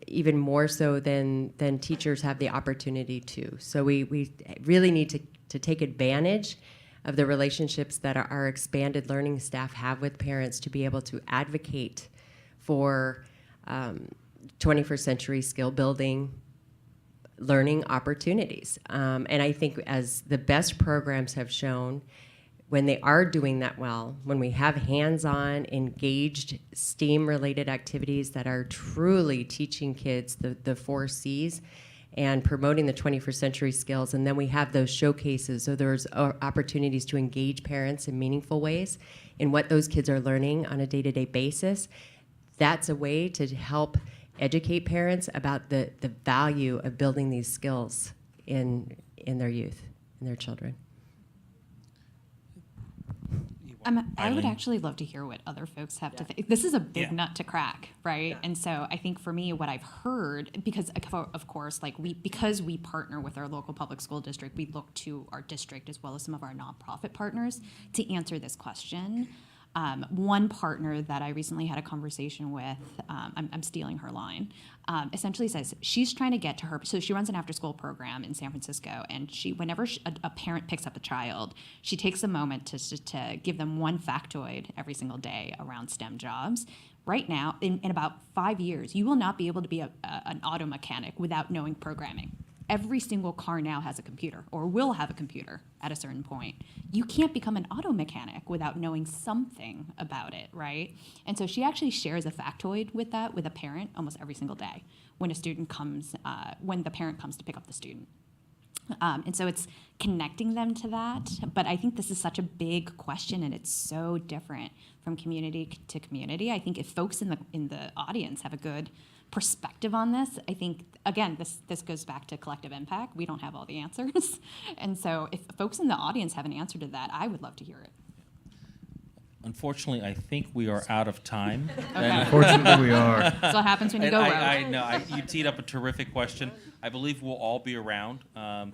even more so than teachers have the opportunity to. So we really need to take advantage of the relationships that our expanded learning staff have with parents to be able to advocate for 21st century skill building learning opportunities. And I think, as the best programs have shown, when they are doing that well, when we have hands-on, engaged, STEAM-related activities that are truly teaching kids the 4 C's and promoting the 21st century skills, and then we have those showcases, so there's opportunities to engage parents in meaningful ways in what those kids are learning on a day-to-day basis, that's a way to help educate parents about the value of building these skills in their youth, in their children. I would actually love to hear what other folks have to think. This is a big nut to crack, right? Yeah. And so I think for me, what I've heard, because of course, because we partner with our local public school district, we look to our district as well as some of our nonprofit partners to answer this question. One partner that I recently had a conversation with, I'm stealing her line, essentially says she's trying to get to her, so she runs an after-school program in San Francisco, and whenever a parent picks up a child, she takes a moment to give them one factoid every single day around STEM jobs. Right now, in about 5 years, you will not be able to be an auto mechanic without knowing programming. Every single car now has a computer, or will have a computer at a certain point. You can't become an auto mechanic without knowing something about it, right? And so she actually shares a factoid with a parent almost every single day when when the parent comes to pick up the student. And so it's connecting them to that. But I think this is such a big question, and it's so different from community to community. I think if folks in the audience have a good perspective on this, I think, again, this goes back to collective impact. We don't have all the answers. And so if folks in the audience have an answer to that, I would love to hear it. Unfortunately, I think we are out of time. Okay. Unfortunately, we are. That's what happens when you go rogue. I know. You teed up a terrific question. I believe we'll all be around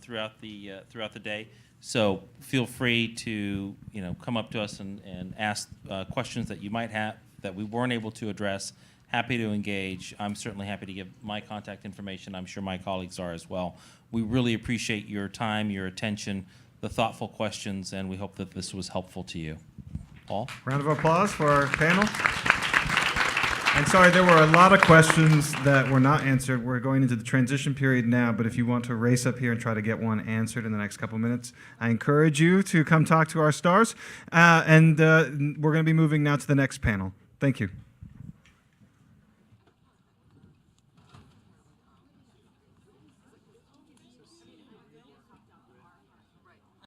throughout the day. So feel free to come up to us and ask questions that you might have that we weren't able to address, happy to engage. I'm certainly happy to give my contact information. I'm sure my colleagues are as well. We really appreciate your time, your attention, the thoughtful questions, and we hope that this was helpful to you. Paul? Round of applause for our panel. And sorry, there were a lot of questions that were not answered. We're going into the transition period now, but if you want to race up here and try to get one answered in the next couple minutes, I encourage you to come talk to our stars. And we're going to be moving now to the next panel. Thank you.